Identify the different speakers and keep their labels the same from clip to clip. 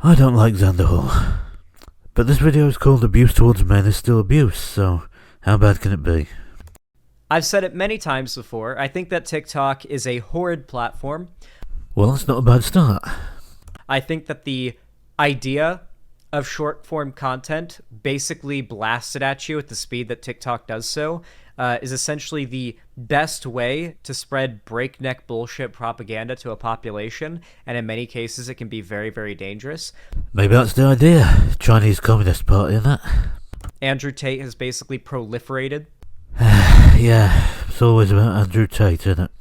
Speaker 1: I don't like Xanderhal. But this video is called Abuse Towards Men is Still Abuse, so how bad can it be?
Speaker 2: I've said it many times before. I think that TikTok is a horrid platform.
Speaker 1: Well, that's not a bad start.
Speaker 2: I think that the idea of short-form content basically blasted at you at the speed that TikTok does so is essentially the best way to spread breakneck bullshit propaganda to a population, and in many cases it can be very, very dangerous.
Speaker 1: Maybe that's the idea. Chinese Communist Party and that.
Speaker 2: Andrew Tate has basically proliferated.
Speaker 1: Yeah, it's always about Andrew Tate, isn't it?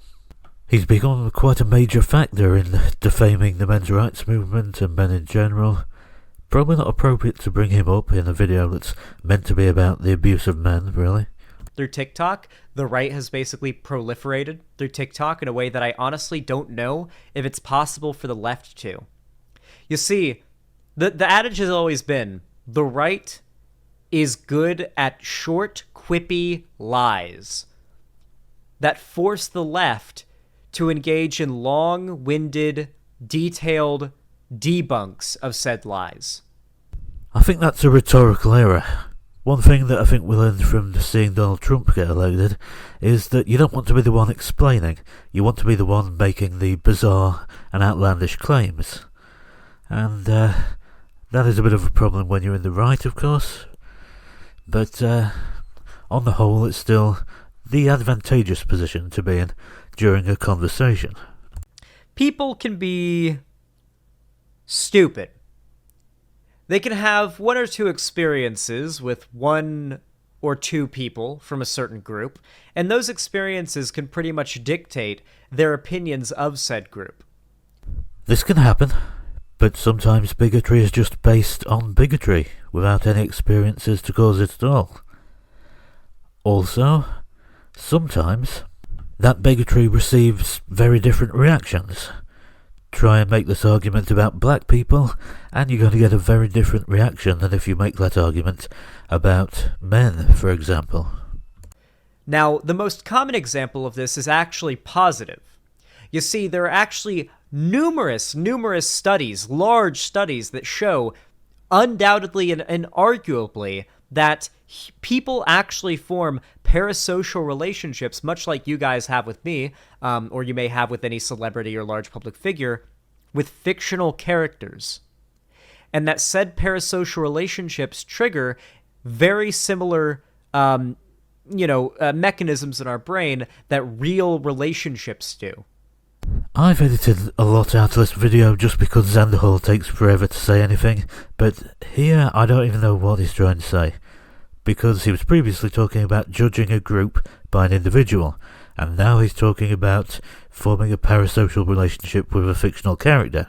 Speaker 1: He's become quite a major factor in defaming the men's rights movement and men in general. Probably not appropriate to bring him up in a video that's meant to be about the abuse of men, really.
Speaker 2: Through TikTok, the right has basically proliferated through TikTok in a way that I honestly don't know if it's possible for the left to. You see, the adage has always been, the right is good at short, quippy lies that force the left to engage in long-winded, detailed debunks of said lies.
Speaker 1: I think that's a rhetorical error. One thing that I think we learned from seeing Donald Trump get elected is that you don't want to be the one explaining, you want to be the one making the bizarre and outlandish claims. And that is a bit of a problem when you're in the right, of course. But on the whole, it's still the advantageous position to be in during a conversation.
Speaker 2: People can be stupid. They can have one or two experiences with one or two people from a certain group, and those experiences can pretty much dictate their opinions of said group.
Speaker 1: This can happen, but sometimes bigotry is just based on bigotry, without any experiences to cause it at all. Also, sometimes that bigotry receives very different reactions. Try and make this argument about black people, and you're going to get a very different reaction than if you make that argument about men, for example.
Speaker 2: Now, the most common example of this is actually positive. You see, there are actually numerous studies, large studies, that show undoubtedly and arguably that people actually form parasocial relationships, much like you guys have with me, or you may have with any celebrity or large public figure, with fictional characters. And that said parasocial relationships trigger very similar, mechanisms in our brain that real relationships do.
Speaker 1: I've edited a lot out of this video just because Xanderhal takes forever to say anything, but here I don't even know what he's trying to say. Because he was previously talking about judging a group by an individual, and now he's talking about forming a parasocial relationship with a fictional character.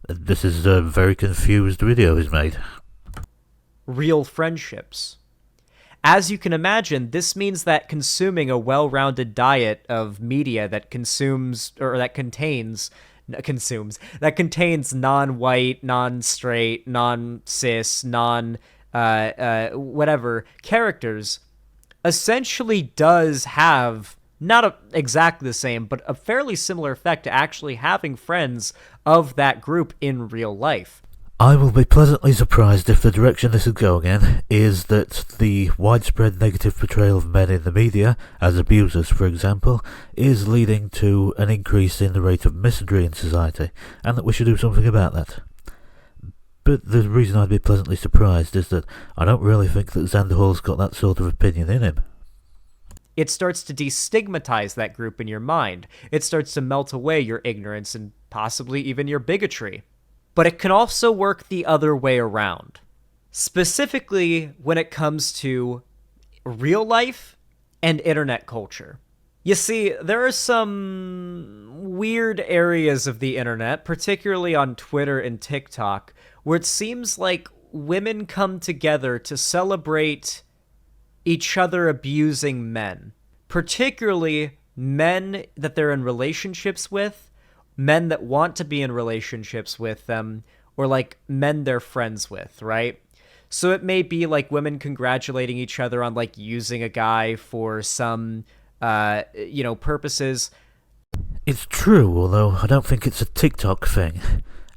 Speaker 1: This is a very confused video he's made.
Speaker 2: Real friendships. As you can imagine, this means that consuming a well-rounded diet of media that contains non-white, non-straight, non-cis, whatever characters essentially does have not exactly the same, but a fairly similar effect to actually having friends of that group in real life.
Speaker 1: I will be pleasantly surprised if the direction this is going in is that the widespread negative portrayal of men in the media, as abusers for example, is leading to an increase in the rate of misandry in society, and that we should do something about that. But the reason I'd be pleasantly surprised is that I don't really think that Xanderhal's got that sort of opinion in him.
Speaker 2: It starts to destigmatize that group in your mind. It starts to melt away your ignorance and possibly even your bigotry. But it can also work the other way around. Specifically when it comes to real life and internet culture. You see, there are some weird areas of the internet, particularly on Twitter and TikTok, where it seems like women come together to celebrate each other abusing men. Particularly men that they're in relationships with, men that want to be in relationships with them, or like men they're friends with, right? So it may be like women congratulating each other on like using a guy for some, purposes.
Speaker 1: It's true, although I don't think it's a TikTok thing.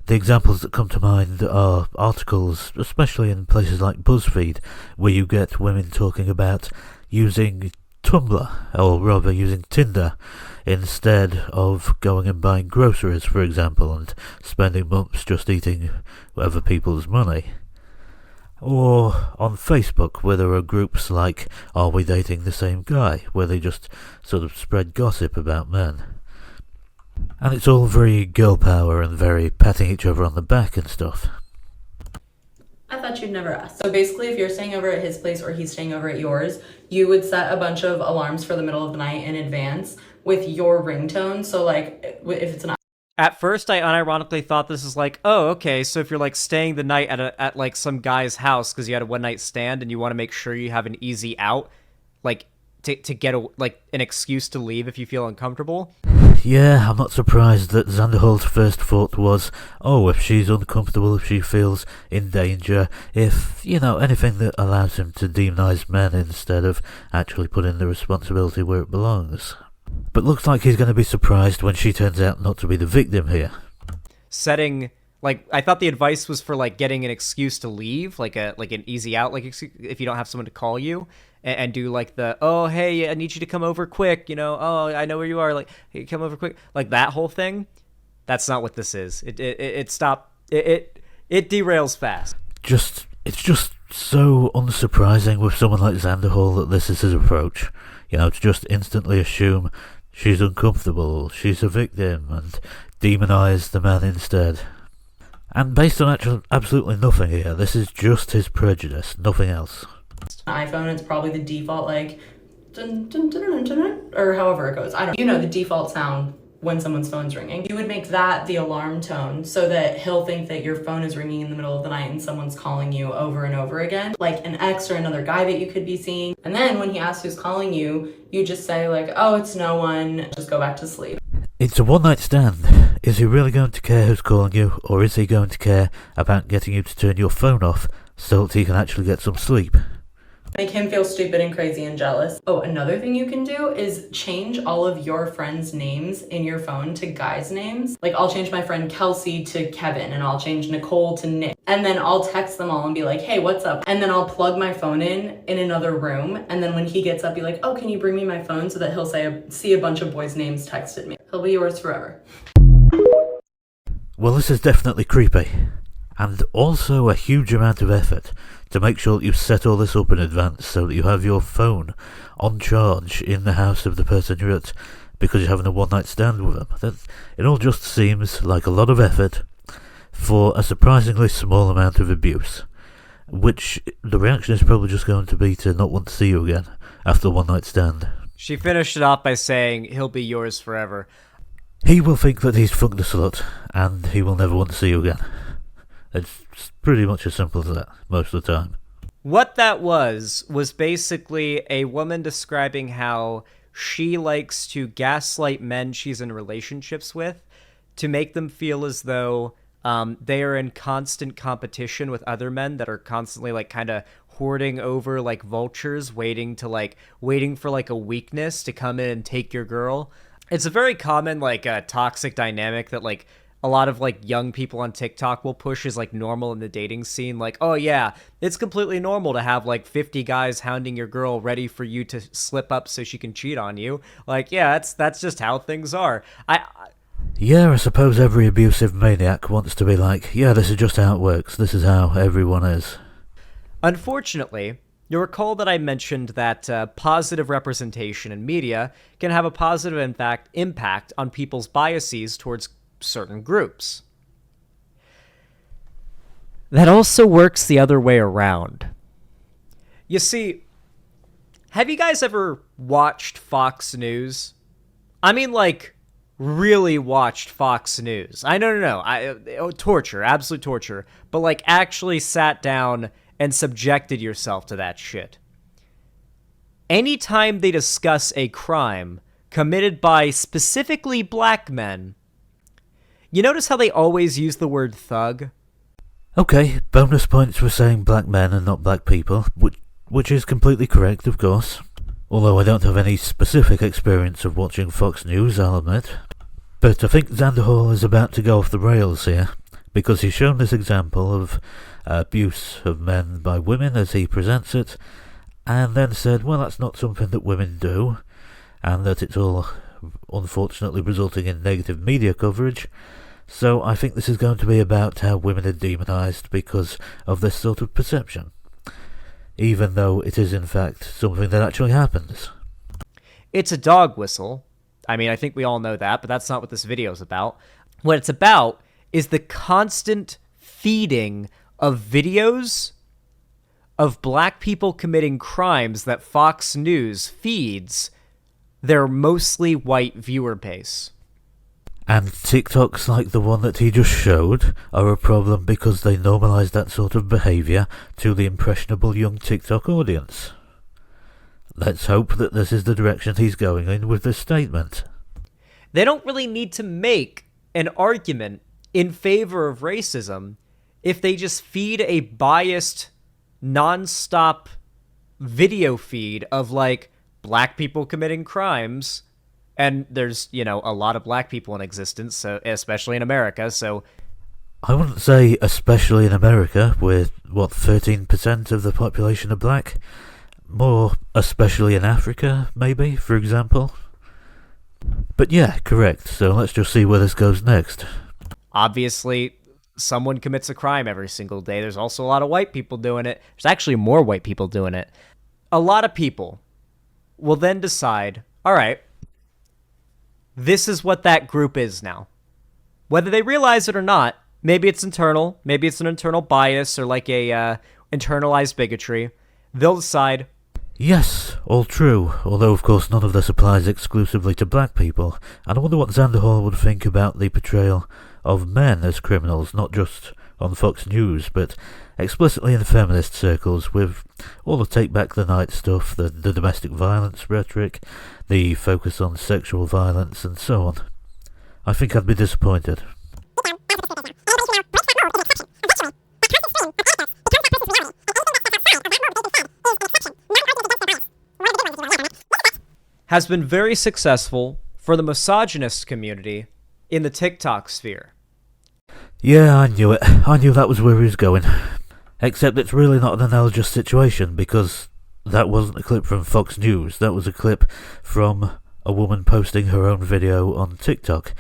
Speaker 1: The examples that come to mind are articles, especially in places like BuzzFeed, where you get women talking about using Tumblr, or rather using Tinder, instead of going and buying groceries, for example, and spending months just eating other people's money. Or on Facebook, where there are groups like Are We Dating the Same Guy, where they just sort of spread gossip about men. And it's all very girl power and very patting each other on the back and stuff.
Speaker 3: I thought you'd never ask. So basically, if you're staying over at his place or he's staying over at yours, you would set a bunch of alarms for the middle of the night in advance with your ringtone. So like, if it's an...
Speaker 2: At first, I unironically thought this is like, oh, okay, so if you're like staying the night at like some guy's house because you had a one night stand and you want to make sure you have an easy out, like to get an excuse to leave if you feel uncomfortable.
Speaker 1: Yeah, I'm not surprised that Xanderhal's first thought was, oh, if she's uncomfortable, if she feels in danger, if, anything that allows him to demonize men instead of actually putting the responsibility where it belongs. But looks like he's going to be surprised when she turns out not to be the victim here.
Speaker 2: Setting, I thought the advice was for, getting an excuse to leave, like an easy out, if you don't have someone to call you, and do, oh, hey, I need you to come over quick, oh, I know where you are, hey, come over quick, that whole thing. That's not what this is. It derails fast.
Speaker 1: It's just so unsurprising with someone like Xanderhal that this is his approach. To just instantly assume she's uncomfortable, she's a victim, and demonize the man instead. And based on absolutely nothing here, this is just his prejudice, nothing else.
Speaker 3: iPhone, it's probably the default, dun, dun, dun, dun, dun, dun, or however it goes. I don't know. The default sound when someone's phone's ringing. You would make that the alarm tone so that he'll think that your phone is ringing in the middle of the night and someone's calling you over and over again, like an ex or another guy that you could be seeing. And then when he asks who's calling you, you just say oh, it's no one, just go back to sleep.
Speaker 1: It's a one-night stand. Is he really going to care who's calling you, or is he going to care about getting you to turn your phone off so that he can actually get some sleep?
Speaker 3: Make him feel stupid and crazy and jealous. Oh, another thing you can do is change all of your friends' names in your phone to guys' names. I'll change my friend Kelsey to Kevin, and I'll change Nicole to Nick. And then I'll text them all and be like, hey, what's up? And then I'll plug my phone in another room. And then when he gets up, be like, oh, can you bring me my phone? So that he'll see a bunch of boys' names texted me. He'll be yours forever.
Speaker 1: Well, this is definitely creepy. And also a huge amount of effort to make sure that you set all this up in advance so that you have your phone on charge in the house of the person you're at because you're having a one-night stand with them. It all just seems like a lot of effort for a surprisingly small amount of abuse, which the reaction is probably just going to be to not want to see you again after the one-night stand.
Speaker 2: She finished it off by saying, he'll be yours forever.
Speaker 1: He will think that he's fucked a slut, and he will never want to see you again. It's pretty much as simple as that, most of the time.
Speaker 2: What that was basically a woman describing how she likes to gaslight men she's in relationships with to make them feel as though they are in constant competition with other men that are constantly kind of hoarding over vultures, waiting for a weakness to come in and take your girl. It's a very common toxic dynamic that a lot of young people on TikTok will push as normal in the dating scene. Oh yeah, it's completely normal to have 50 guys hounding your girl ready for you to slip up so she can cheat on you. Yeah, that's just how things are.
Speaker 1: Yeah, I suppose every abusive maniac wants to be yeah, this is just how it works. This is how everyone is.
Speaker 2: Unfortunately, you'll recall that I mentioned that positive representation in media can have a positive impact on people's biases towards certain groups. That also works the other way around. You see, have you guys ever watched Fox News? I mean, really watched Fox News. No. Torture, absolute torture. But actually sat down and subjected yourself to that shit. Anytime they discuss a crime committed by specifically black men, you notice how they always use the word thug?
Speaker 1: Okay, bonus points for saying black men and not black people, which is completely correct, of course. Although I don't have any specific experience of watching Fox News, I'll admit. But I think Xanderhal is about to go off the rails here, because he's shown this example of abuse of men by women as he presents it, and then said, well, that's not something that women do, and that it's all unfortunately resulting in negative media coverage. So I think this is going to be about how women are demonised because of this sort of perception, even though it is in fact something that actually happens.
Speaker 2: It's a dog whistle. I mean, I think we all know that, but that's not what this video is about. What it's about is the constant feeding of videos of black people committing crimes that Fox News feeds their mostly white viewer base.
Speaker 1: And TikToks like the one that he just showed are a problem because they normalise that sort of behaviour to the impressionable young TikTok audience. Let's hope that this is the direction he's going in with this statement.
Speaker 2: They don't really need to make an argument in favor of racism if they just feed a biased, non-stop video feed of, like, black people committing crimes. And there's, a lot of black people in existence, so especially in America, so...
Speaker 1: I wouldn't say especially in America, with, 13% of the population are black? More especially in Africa, maybe, for example. But yeah, correct, so let's just see where this goes next.
Speaker 2: Obviously, someone commits a crime every single day. There's also a lot of white people doing it. There's actually more white people doing it. A lot of people will then decide, all right, this is what that group is now. Whether they realize it or not, maybe it's internal, maybe it's an internal bias or like a internalized bigotry. They'll decide,
Speaker 1: yes, all true, although of course none of this applies exclusively to black people, and I wonder what Xanderhal would think about the portrayal of men as criminals, not just on Fox News, but explicitly in feminist circles, with all the Take Back the Night stuff, the domestic violence rhetoric, the focus on sexual violence, and so on. I think I'd be disappointed.
Speaker 2: has been very successful for the misogynist community in the TikTok sphere.
Speaker 1: Yeah, I knew it. I knew that was where he was going. Except it's really not an analogous situation, because that wasn't a clip from Fox News. That was a clip from a woman posting her own video on TikTok.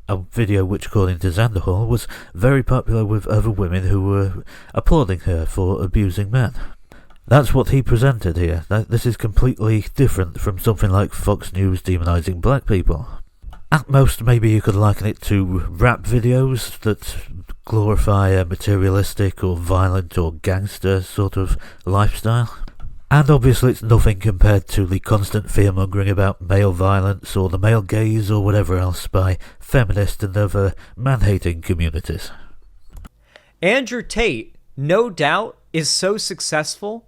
Speaker 1: A video which, according to Xanderhal, was very popular with other women who were applauding her for abusing men. That's what he presented here. This is completely different from something like Fox News demonising black people. At most, maybe you could liken it to rap videos that glorify a materialistic or violent or gangster sort of lifestyle. And obviously it's nothing compared to the constant fear-mongering about male violence or the male gaze or whatever else by feminist and other man-hating communities.
Speaker 2: Andrew Tate, no doubt, is so successful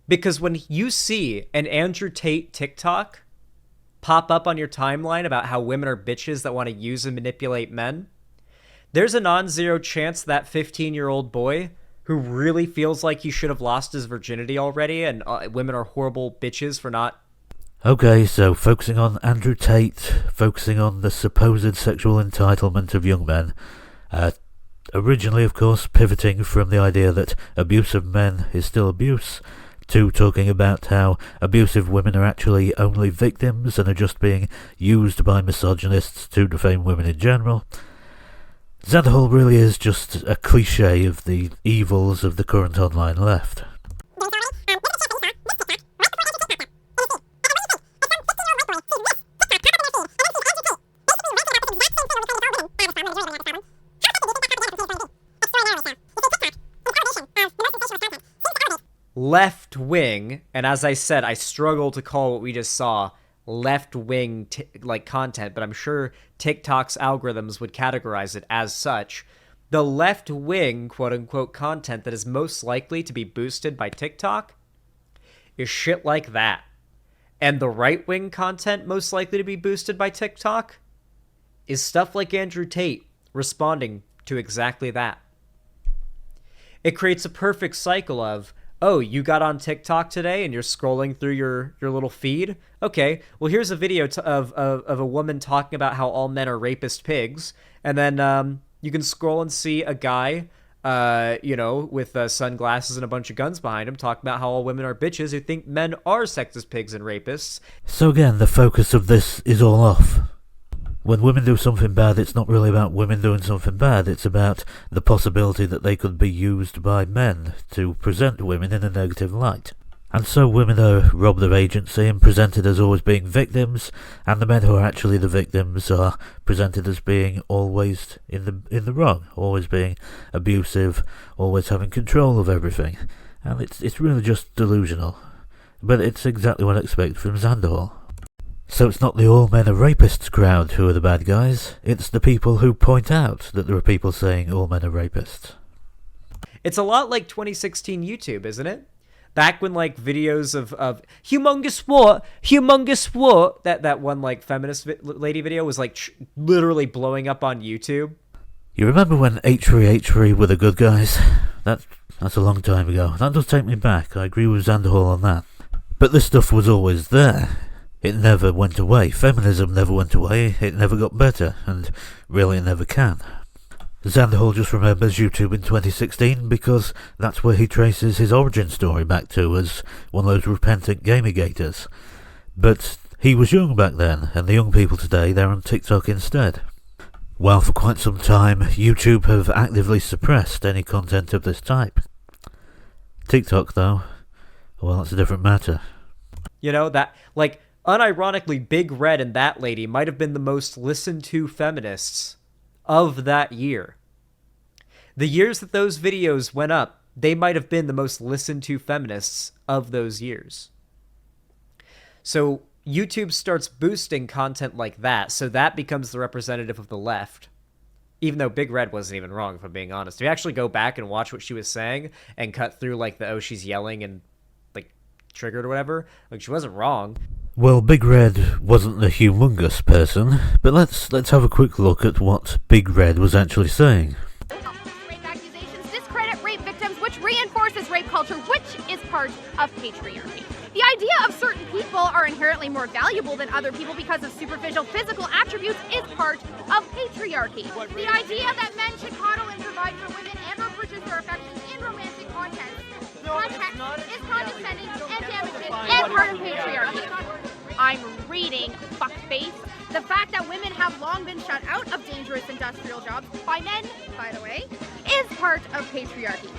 Speaker 2: because when you see an Andrew Tate TikTok pop up on your timeline about how women are bitches that want to use and manipulate men, there's a non-zero chance that 15-year-old boy who really feels like he should have lost his virginity already and women are horrible bitches for not...
Speaker 1: Okay, so focusing on Andrew Tate, focusing on the supposed sexual entitlement of young men, originally, of course, pivoting from the idea that abuse of men is still abuse, to talking about how abusive women are actually only victims and are just being used by misogynists to defame women in general. Xanderhal really is just a cliche of the evils of the current online left.
Speaker 2: Left-wing, and as I said, I struggle to call what we just saw left-wing content, but I'm sure TikTok's algorithms would categorize it as such. The left-wing, quote-unquote, content that is most likely to be boosted by TikTok is shit like that. And the right-wing content most likely to be boosted by TikTok is stuff like Andrew Tate responding to exactly that. It creates a perfect cycle of, oh, you got on TikTok today and you're scrolling through your little feed? Okay, well, here's a video of a woman talking about how all men are rapist pigs. And then You can scroll and see a guy, with sunglasses and a bunch of guns behind him, talking about how all women are bitches who think men are sexist pigs and rapists.
Speaker 1: So again, the focus of this is all off. When women do something bad, it's not really about women doing something bad, it's about the possibility that they could be used by men to present women in a negative light. And so women are robbed of agency and presented as always being victims, and the men who are actually the victims are presented as being always in the wrong, always being abusive, always having control of everything. And it's really just delusional. But it's exactly what I expect from Xanderhal. So it's not the all men are rapists crowd who are the bad guys, it's the people who point out that there are people saying all men are rapists.
Speaker 2: It's a lot like 2016 YouTube, isn't it? Back when, like, videos of humongous what, that one, like, feminist lady video was, like, literally blowing up on YouTube.
Speaker 1: You remember when H3H3 were the good guys? That's a long time ago. That does take me back. I agree with Xanderhal on that. But this stuff was always there. It never went away. Feminism never went away. It never got better. And really it never can. Xanderhal just remembers YouTube in 2016 because that's where he traces his origin story back to as one of those repentant gamergators. But he was young back then, and the young people today, they're on TikTok instead. While for quite some time, YouTube have actively suppressed any content of this type. TikTok, though, well, that's a different matter.
Speaker 2: You know, that, like, unironically, Big Red and that lady might have been the most listened to feminists of that year. The years that those videos went up, they might have been the most listened to feminists of those years. So YouTube starts boosting content like that, so that becomes the representative of the left. Even though Big Red wasn't even wrong, if I'm being honest. If you actually go back and watch what she was saying and cut through, like, she's yelling and, like, triggered or whatever, like, she wasn't wrong.
Speaker 1: Well, Big Red wasn't the humongous person, but let's have a quick look at what Big Red was actually saying.
Speaker 4: Rape accusations discredit rape victims, which reinforces rape culture, which is part of patriarchy. The idea of certain people are inherently more valuable than other people because of superficial physical attributes is part of patriarchy. The idea that men should coddle and provide for women and or purchase their affections in romantic context is condescending and damaging and part of patriarchy. I'm reading, fuckface. The fact that women have long been shut out of dangerous industrial jobs by men, by the way, is part of patriarchy.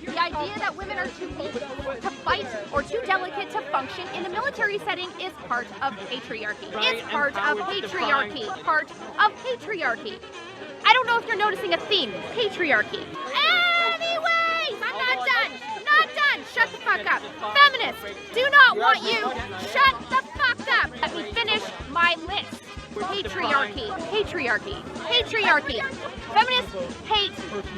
Speaker 4: The idea that women are too weak to fight or too delicate to function in a military setting is part of patriarchy. It's part of patriarchy. Part of patriarchy. I don't know if you're noticing a theme. Patriarchy. Anyways, I'm not done. Not done. Shut the fuck up. Feminists do not want you. Shut the fuck up. Let me finish my list. Patriarchy. Patriarchy. Patriarchy. Feminists hate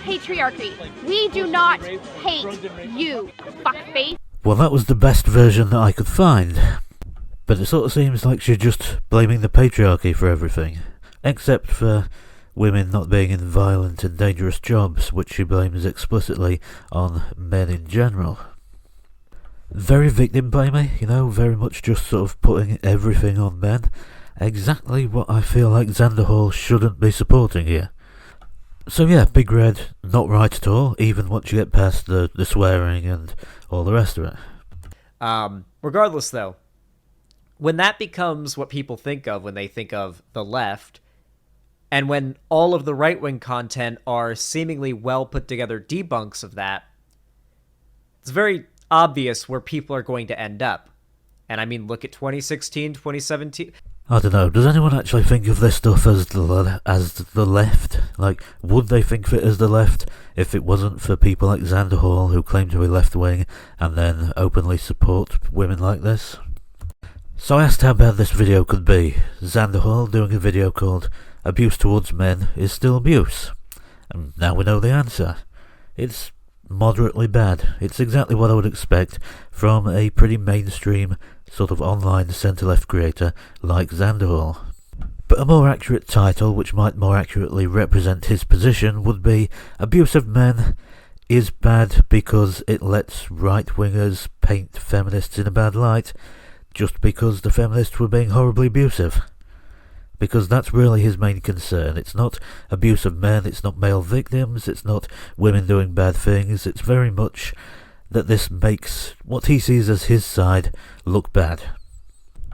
Speaker 4: patriarchy. We do not hate you, fuckface.
Speaker 1: Well, that was the best version that I could find. But it sort of seems like she's just blaming the patriarchy for everything. Except for women not being in violent and dangerous jobs, which she blames explicitly on men in general. Very victim blaming, very much just sort of putting everything on men. Exactly what I feel like Xanderhal shouldn't be supporting here. So yeah, Big Red, not right at all, even once you get past the swearing and all the rest of it.
Speaker 2: Regardless, though, when that becomes what people think of when they think of the left, and when all of the right-wing content are seemingly well-put-together debunks of that, it's very obvious where people are going to end up. And I mean, look at 2016, 2017...
Speaker 1: I don't know, does anyone actually think of this stuff as the left? Like, would they think of it as the left if it wasn't for people like Xanderhal who claim to be left-wing and then openly support women like this? So I asked how bad this video could be. Xanderhal doing a video called Abuse Towards Men is Still Abuse. And now we know the answer. It's moderately bad. It's exactly what I would expect from a pretty mainstream sort of online centre-left creator like Xanderhal. But a more accurate title, which might more accurately represent his position, would be Abuse of Men is bad because it lets right-wingers paint feminists in a bad light, just because the feminists were being horribly abusive. because that's really his main concern. It's not abuse of men, it's not male victims, it's not women doing bad things, it's very much that this makes what he sees as his side look bad.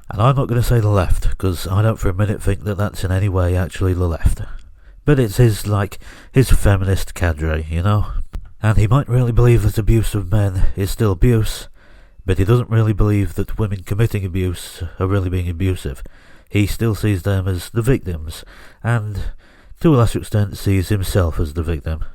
Speaker 1: And I'm not going to say the left, because I don't for a minute think that that's in any way actually the left. But it's his feminist cadre, you know? And he might really believe that abuse of men is still abuse, but he doesn't really believe that women committing abuse are really being abusive. He still sees them as the victims, and to a lesser extent sees himself as the victim.